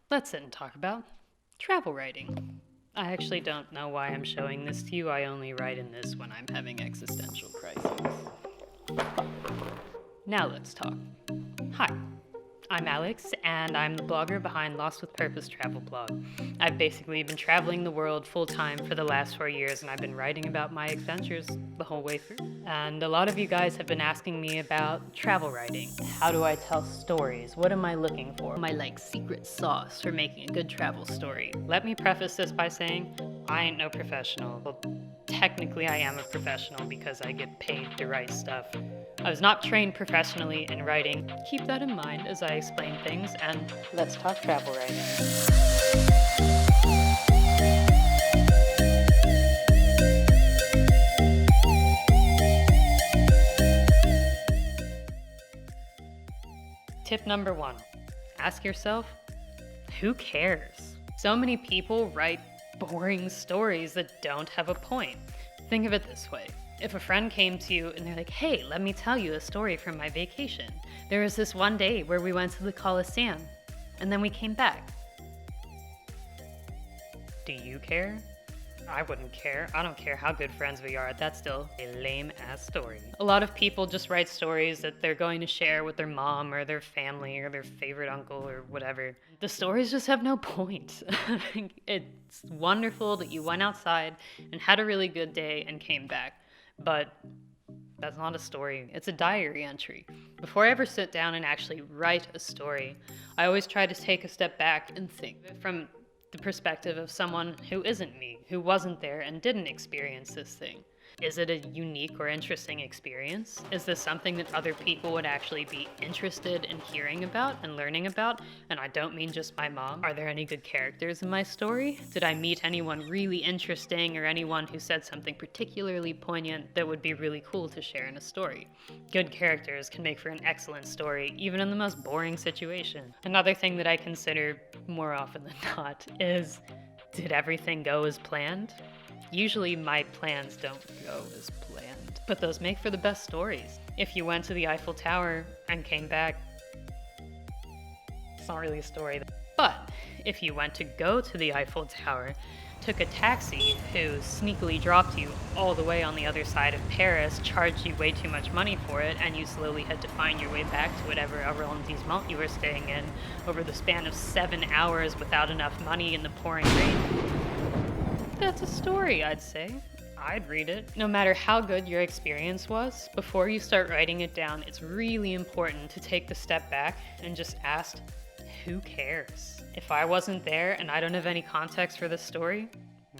let's sit and talk about travel writing. I actually don't know why I'm showing this to you. I only write in this when I'm having existential crises. Now let's talk. Hi, I'm Alex, and I'm the blogger behind Lost with Purpose travel blog. I've basically been traveling the world full-time for the last 4 years, and I've been writing about my adventures the whole way through. And a lot of you guys have been asking me about travel writing. How do I tell stories? What am I looking for? My secret sauce for making a good travel story. Let me preface this by saying I ain't no professional. Well, technically I am a professional because I get paid to write stuff. I was not trained professionally in writing. Keep that in mind as I explain things, and let's talk travel writing. Tip number 1, ask yourself, who cares? So many people write boring stories that don't have a point. Think of it this way. If a friend came to you and they're like, hey, let me tell you a story from my vacation. There was this one day where we went to the Coliseum, and then we came back. Do you care? I wouldn't care. I don't care how good friends we are. That's still a lame-ass story. A lot of people just write stories that they're going to share with their mom or their family or their favorite uncle or whatever. The stories just have no point. It's wonderful that you went outside and had a really good day and came back, but that's not a story. It's a diary entry. Before I ever sit down and actually write a story, I always try to take a step back and think from the perspective of someone who isn't me, who wasn't there and didn't experience this thing. Is it a unique or interesting experience? Is this something that other people would actually be interested in hearing about and learning about? And I don't mean just my mom. Are there any good characters in my story? Did I meet anyone really interesting or anyone who said something particularly poignant that would be really cool to share in a story? Good characters can make for an excellent story, even in the most boring situation. Another thing that I consider more often than not is, did everything go as planned? Usually my plans don't go as planned, but those make for the best stories. If you went to the Eiffel Tower and came back, it's not really a story. But if you went to go to the Eiffel Tower, took a taxi who sneakily dropped you all the way on the other side of Paris, charged you way too much money for it, and you slowly had to find your way back to whatever arrondissement you were staying in over the span of 7 hours without enough money in the pouring rain, that's a story, I'd say. I'd read it. No matter how good your experience was, before you start writing it down, it's really important to take the step back and just ask, who cares? If I wasn't there and I don't have any context for this story,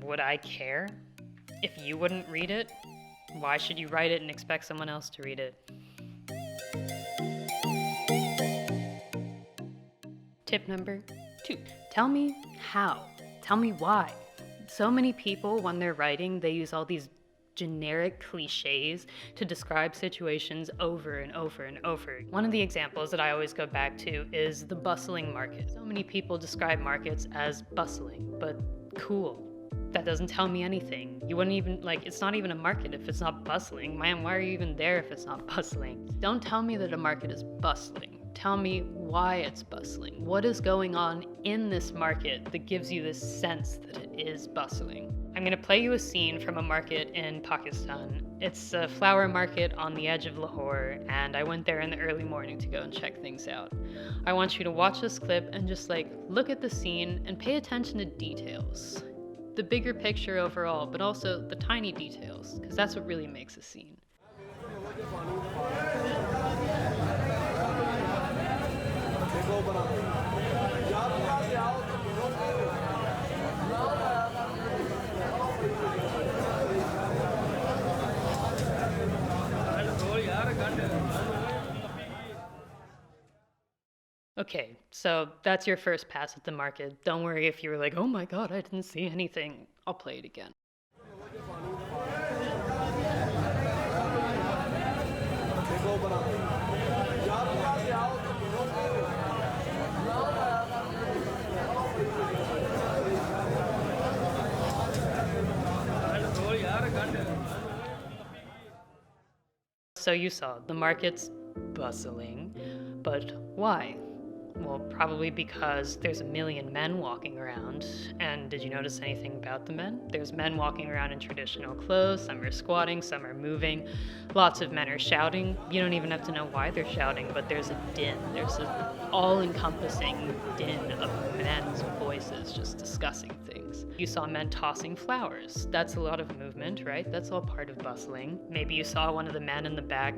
would I care? If you wouldn't read it, why should you write it and expect someone else to read it? Tip number 2, tell me how. Tell me why. So many people, when they're writing, they use all these generic cliches to describe situations over and over and over. One of the examples that I always go back to is the bustling market. So many people describe markets as bustling, but cool. That doesn't tell me anything. You wouldn't even, it's not even a market if it's not bustling. Man, why are you even there if it's not bustling? Don't tell me that a market is bustling. Tell me why it's bustling. What is going on in this market that gives you this sense that it is bustling? I'm going to play you a scene from a market in Pakistan. It's a flower market on the edge of Lahore, and I went there in the early morning to go and check things out. I want you to watch this clip and just look at the scene and pay attention to details. The bigger picture overall, but also the tiny details, because that's what really makes a scene. Okay, so that's your first pass at the market. Don't worry if you were like, oh my god, I didn't see anything. I'll play it again. So you saw the market's bustling, but why? Well, probably because there's a million men walking around. And did you notice anything about the men? There's men walking around in traditional clothes, some are squatting, some are moving. Lots of men are shouting. You don't even have to know why they're shouting, but there's a din. There's an all-encompassing din of men's voices just discussing things. You saw men tossing flowers. That's a lot of movement, right? That's all part of bustling. Maybe you saw one of the men in the back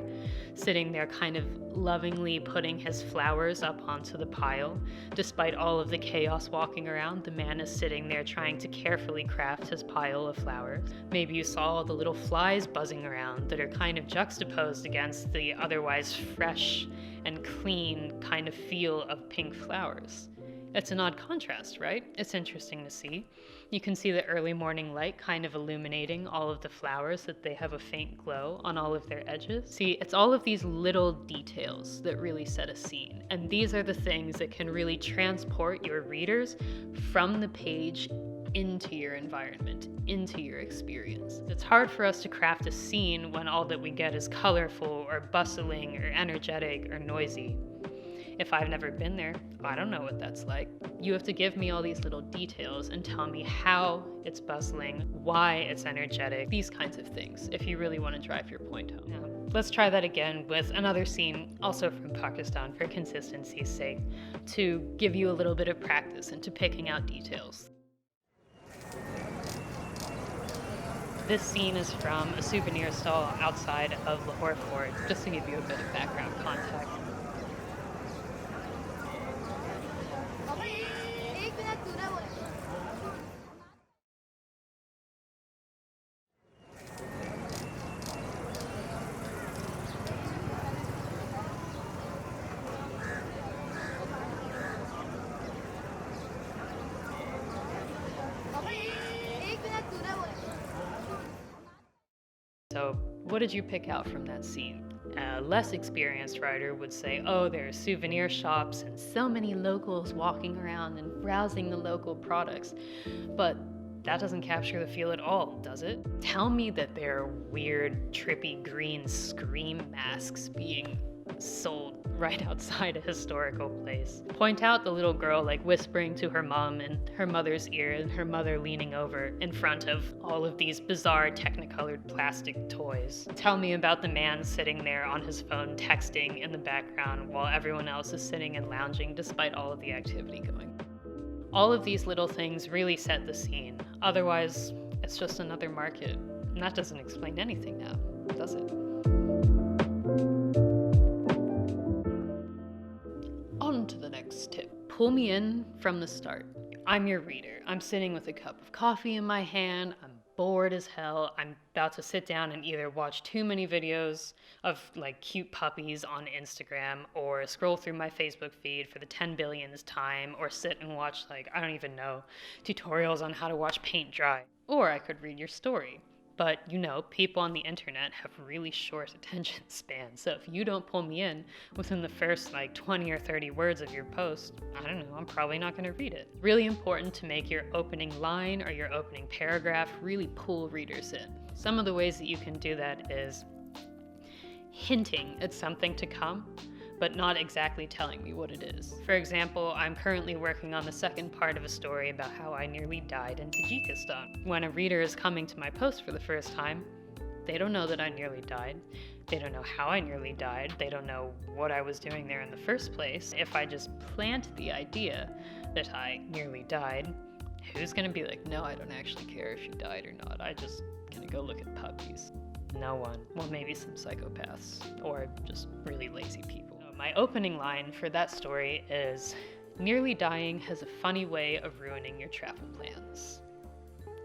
sitting there kind of lovingly putting his flowers up onto the pile. Despite all of the chaos walking around, the man is sitting there trying to carefully craft his pile of flowers. Maybe you saw all the little flies buzzing around that are kind of juxtaposed against the otherwise fresh and clean kind of feel of pink flowers. It's an odd contrast, right? It's interesting to see. You can see the early morning light kind of illuminating all of the flowers, that they have a faint glow on all of their edges. See, it's all of these little details that really set a scene. And these are the things that can really transport your readers from the page into your environment, into your experience. It's hard for us to craft a scene when all that we get is colorful or bustling or energetic or noisy. If I've never been there, I don't know what that's like. You have to give me all these little details and tell me how it's bustling, why it's energetic, these kinds of things, if you really want to drive your point home. Now, let's try that again with another scene, also from Pakistan, for consistency's sake, to give you a little bit of practice into picking out details. This scene is from a souvenir stall outside of Lahore Fort, just to give you a bit of background context. So, what did you pick out from that scene? A less experienced writer would say, oh, there are souvenir shops and so many locals walking around and browsing the local products. But that doesn't capture the feel at all, does it? Tell me that there are weird, trippy green scream masks being sold right outside a historical place. Point out the little girl like whispering to her mom in her mother's ear, and her mother leaning over in front of all of these bizarre technicolored plastic toys. Tell me about the man sitting there on his phone texting in the background while everyone else is sitting and lounging despite all of the activity going. All of these little things really set the scene. Otherwise, it's just another market. And that doesn't explain anything now, does it? On to the next tip. Pull me in from the start. I'm your reader. I'm sitting with a cup of coffee in my hand. I'm bored as hell. I'm about to sit down and either watch too many videos of like cute puppies on Instagram, or scroll through my Facebook feed for the 10 billionth time, or sit and watch like, I don't even know, tutorials on how to watch paint dry. Or I could read your story. But you know, people on the internet have really short attention spans, so if you don't pull me in within the first like 20 or 30 words of your post, I don't know, I'm probably not gonna read it. Really important to make your opening line or your opening paragraph really pull readers in. Some of the ways that you can do that is hinting at something to come, but not exactly telling me what it is. For example, I'm currently working on the second part of a story about how I nearly died in Tajikistan. When a reader is coming to my post for the first time, they don't know that I nearly died. They don't know how I nearly died. They don't know what I was doing there in the first place. If I just plant the idea that I nearly died, who's gonna be like, no, I don't actually care if you died or not. I just gonna go look at puppies. No one. Well, maybe some psychopaths, or just really lazy people. My opening line for that story is, nearly dying has a funny way of ruining your travel plans.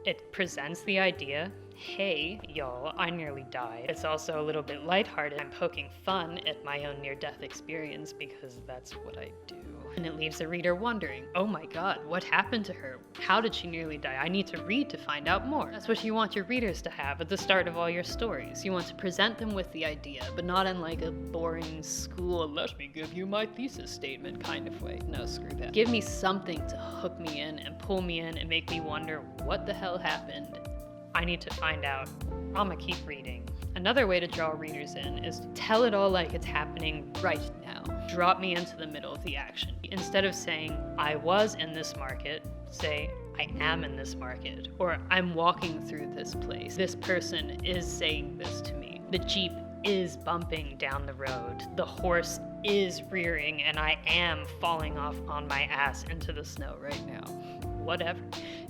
It presents the idea, hey, y'all, I nearly died. It's also a little bit lighthearted. I'm poking fun at my own near-death experience because that's what I do. And it leaves the reader wondering, oh my god, what happened to her? How did she nearly die? I need to read to find out more. That's what you want your readers to have at the start of all your stories. You want to present them with the idea, but not in like a boring school, let me give you my thesis statement kind of way. No, screw that. Give me something to hook me in and pull me in and make me wonder what the hell happened. I need to find out. I'm gonna keep reading. Another way to draw readers in is to tell it all like it's happening right now. Drop me into the middle of the action. Instead of saying, I was in this market, say, I am in this market, or I'm walking through this place. This person is saying this to me. The Jeep is bumping down the road. The horse is rearing, and I am falling off on my ass into the snow right now. Whatever.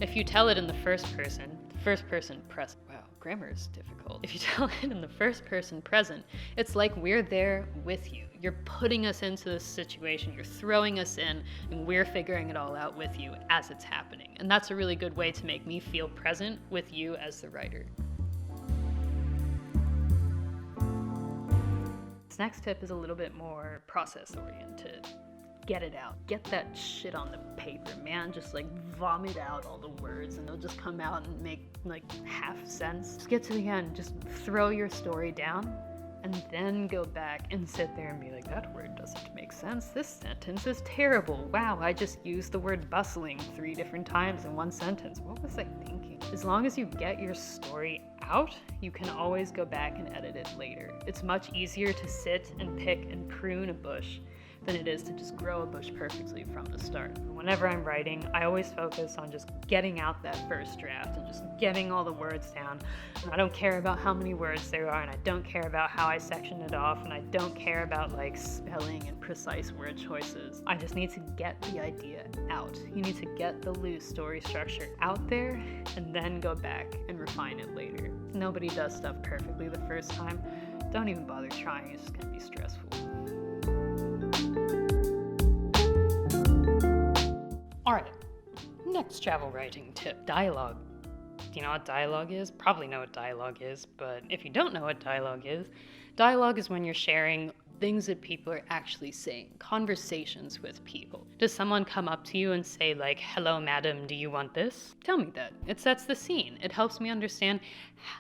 If you tell it in the first person present. Wow, grammar is difficult. If you tell it in the first person present, it's like we're there with you. You're putting us into this situation, you're throwing us in, and we're figuring it all out with you as it's happening. And that's a really good way to make me feel present with you as the writer. This next tip is a little bit more process-oriented. Get it out. Get that shit on the paper, man. Just like vomit out all the words and they'll just come out and make like half sense. Just get to the end. Just throw your story down and then go back and sit there and be like, that word doesn't make sense. This sentence is terrible. Wow, I just used the word bustling 3 different times in one sentence. What was I thinking? As long as you get your story out, you can always go back and edit it later. It's much easier to sit and pick and prune a bush than it is to just grow a bush perfectly from the start. Whenever I'm writing, I always focus on just getting out that first draft and just getting all the words down. And I don't care about how many words there are, and I don't care about how I section it off, and I don't care about like spelling and precise word choices. I just need to get the idea out. You need to get the loose story structure out there and then go back and refine it later. Nobody does stuff perfectly the first time. Don't even bother trying, it's just gonna be stressful. Alright, next travel writing tip, dialogue. Do you know what dialogue is? Probably know what dialogue is, but if you don't know what dialogue is when you're sharing things that people are actually saying, conversations with people. Does someone come up to you and say like, hello madam, do you want this? Tell me that. It sets the scene. It helps me understand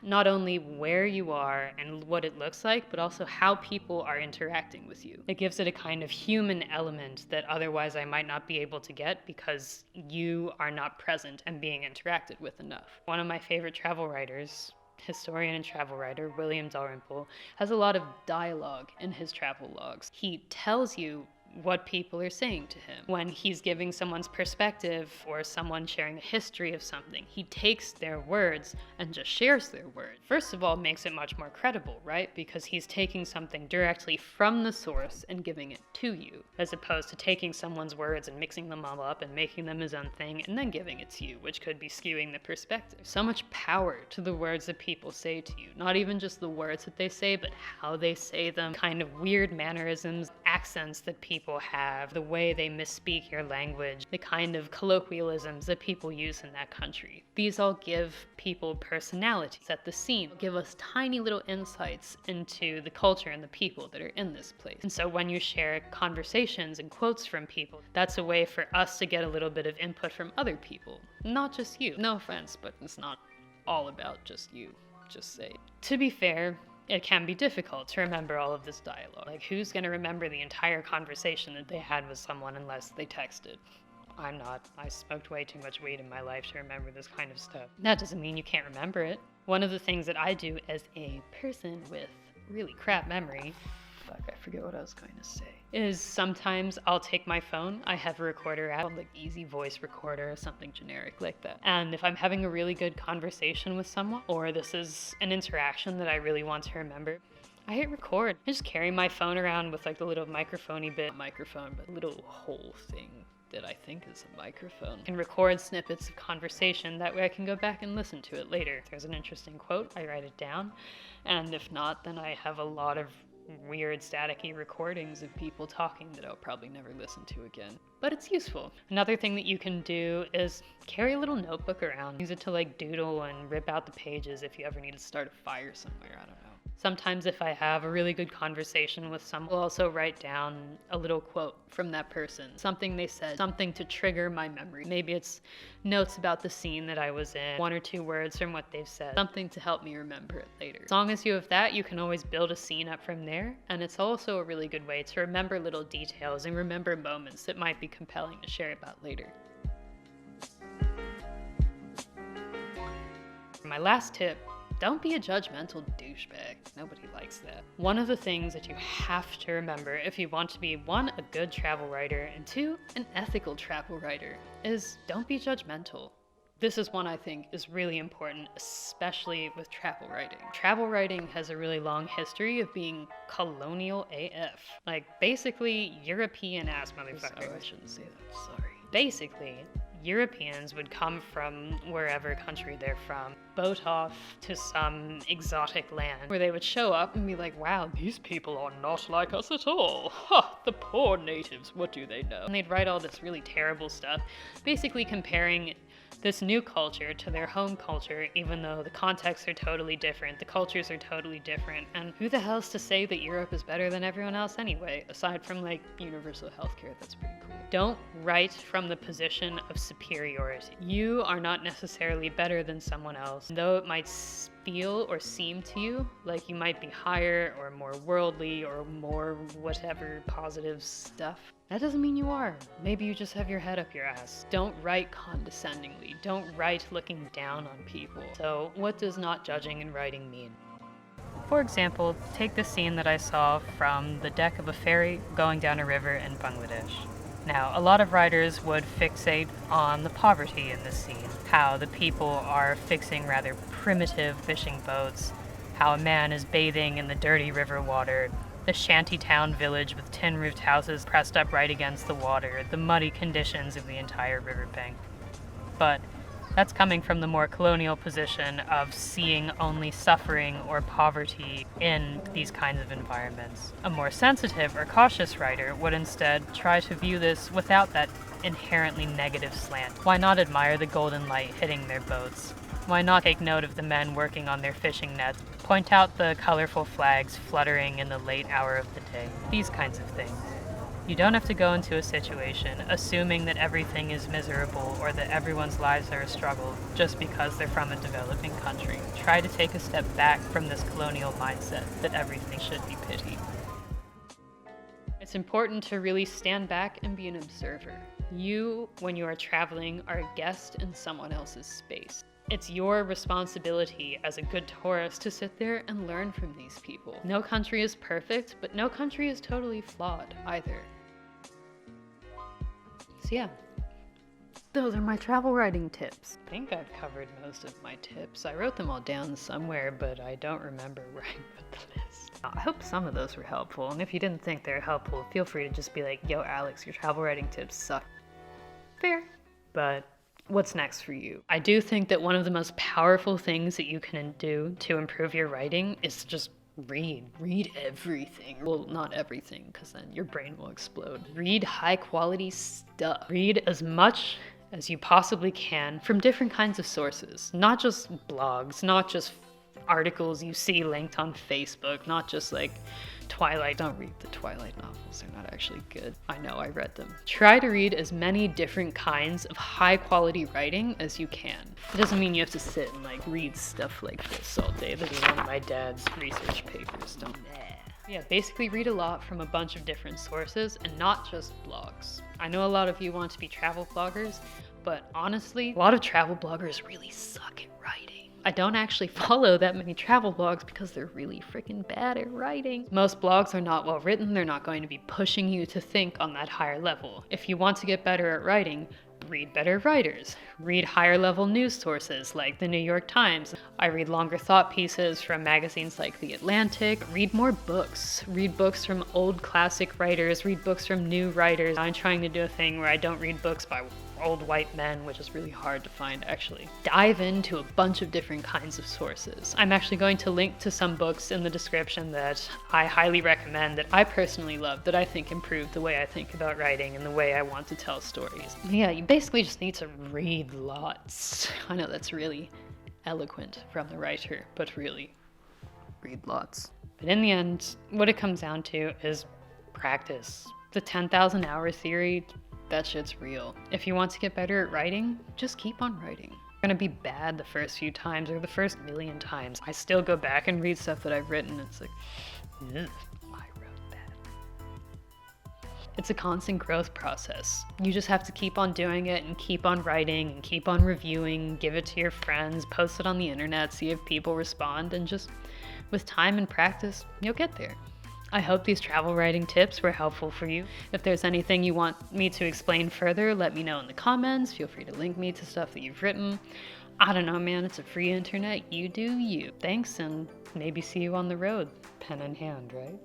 not only where you are and what it looks like, but also how people are interacting with you. It gives it a kind of human element that otherwise I might not be able to get because you are not present and being interacted with enough. One of my favorite travel writers, historian and travel writer William Dalrymple, has a lot of dialogue in his travel logs. He tells you what people are saying to him. When he's giving someone's perspective or someone sharing a history of something, he takes their words and just shares their words. First of all, makes it much more credible, right? Because he's taking something directly from the source and giving it to you, as opposed to taking someone's words and mixing them all up and making them his own thing and then giving it to you, which could be skewing the perspective. So much power to the words that people say to you. Not even just the words that they say, but how they say them, kind of weird mannerisms, accents that people have, the way they misspeak your language, the kind of colloquialisms that people use in that country. These all give people personality, set the scene, give us tiny little insights into the culture and the people that are in this place. And so when you share conversations and quotes from people, that's a way for us to get a little bit of input from other people, not just you. No offense, but it's not all about just you, just say. To be fair, it can be difficult to remember all of this dialogue. Like, who's going to remember the entire conversation that they had with someone unless they texted? I'm not. I smoked way too much weed in my life to remember this kind of stuff. That doesn't mean you can't remember it. One of the things that I do as a person with really crap memory, I forget what I was going to say, is sometimes I'll take my phone. I have a recorder app, like Easy Voice Recorder or something generic like that. And if I'm having a really good conversation with someone, or this is an interaction that I really want to remember, I hit record. I just carry my phone around with like the little microphone-y bit, but little whole thing that I think is a microphone. I can record snippets of conversation, that way I can go back and listen to it later. If there's an interesting quote, I write it down, and if not, then I have a lot of weird staticky recordings of people talking that I'll probably never listen to again. But it's useful. Another thing that you can do is carry a little notebook around. Use it to like doodle and rip out the pages if you ever need to start a fire somewhere, I don't know. Sometimes if I have a really good conversation with someone, I'll also write down a little quote from that person. Something they said, something to trigger my memory. Maybe it's notes about the scene that I was in, 1 or 2 words from what they've said, something to help me remember it later. As long as you have that, you can always build a scene up from there, and it's also a really good way to remember little details and remember moments that might be compelling to share about later. My last tip don't be a judgmental douchebag. Nobody likes that. One of the things that you have to remember if you want to be, one, a good travel writer, and two, an ethical travel writer, is don't be judgmental. This is one I think is really important, especially with travel writing. Travel writing has a really long history of being colonial AF. Like, basically, European-ass motherfuckers. Oh, I shouldn't say that, sorry. Basically, Europeans would come from wherever country they're from, boat off to some exotic land, where they would show up and be like, wow, these people are not like us at all. Ha, the poor natives, what do they know? And they'd write all this really terrible stuff, basically comparing this new culture to their home culture, even though the contexts are totally different, the cultures are totally different, and who the hell's to say that Europe is better than everyone else anyway, aside from like universal healthcare? That's pretty cool. Don't write from the position of superiority. You are not necessarily better than someone else, though it might feel or seem to you like you might be higher or more worldly or more whatever positive stuff. That doesn't mean you are. Maybe you just have your head up your ass. Don't write condescendingly. Don't write looking down on people. So what does not judging in writing mean? For example, take the scene that I saw from the deck of a ferry going down a river in Bangladesh. Now, a lot of writers would fixate on the poverty in this scene, how the people are fixing rather primitive fishing boats, how a man is bathing in the dirty river water, the shantytown village with tin-roofed houses pressed up right against the water, the muddy conditions of the entire riverbank. But that's coming from the more colonial position of seeing only suffering or poverty in these kinds of environments. A more sensitive or cautious writer would instead try to view this without that inherently negative slant. Why not admire the golden light hitting their boats? Why not take note of the men working on their fishing nets? Point out the colorful flags fluttering in the late hour of the day. These kinds of things. You don't have to go into a situation assuming that everything is miserable or that everyone's lives are a struggle just because they're from a developing country. Try to take a step back from this colonial mindset that everything should be pitied. It's important to really stand back and be an observer. You, when you are traveling, are a guest in someone else's space. It's your responsibility as a good tourist to sit there and learn from these people. No country is perfect, but no country is totally flawed either. So yeah, those are my travel writing tips. I think I've covered most of my tips. I wrote them all down somewhere, but I don't remember where I put the list. I hope some of those were helpful, and if you didn't think they were helpful, feel free to just be like, yo Alex, your travel writing tips suck. Fair. But what's next for you? I do think that one of the most powerful things that you can do to improve your writing is to just read. Read everything. Well, not everything, because then your brain will explode. Read high quality stuff. Read as much as you possibly can from different kinds of sources. Not just blogs, not just articles you see linked on Facebook, not just like Twilight. Don't read the Twilight novels, they're not actually good. I know, I read them. Try to read as many different kinds of high quality writing as you can. It doesn't mean you have to sit and like read stuff like this all day. That'd be one of my dad's research papers. Don't. Yeah, basically read a lot from a bunch of different sources and not just blogs. I know a lot of you want to be travel bloggers, but honestly, a lot of travel bloggers really suck at writing. I don't actually follow that many travel blogs because they're really freaking bad at writing. Most blogs are not well written. They're not going to be pushing you to think on that higher level. If you want to get better at writing, read better writers. Read higher level news sources like the New York Times. I read longer thought pieces from magazines like The Atlantic. Read more books. Read books from old classic writers. Read books from new writers. I'm trying to do a thing where I don't read books by old white men, which is really hard to find actually. Dive into a bunch of different kinds of sources. I'm actually going to link to some books in the description that I highly recommend, that I personally love, that I think improve the way I think about writing and the way I want to tell stories. Yeah, you basically just need to read lots. I know that's really eloquent from the writer, but really, read lots. But in the end, what it comes down to is practice. The 10,000 hour theory, that shit's real. If you want to get better at writing, just keep on writing. You're gonna be bad the first few times or the first million times. I still go back and read stuff that I've written and it's like, ugh, I wrote that. It's a constant growth process. You just have to keep on doing it and keep on writing and keep on reviewing, give it to your friends, post it on the internet, see if people respond, and just with time and practice, you'll get there. I hope these travel writing tips were helpful for you. If there's anything you want me to explain further, let me know in the comments. Feel free to link me to stuff that you've written. I don't know, man, it's a free internet. You do you. Thanks, and maybe see you on the road, pen in hand, right?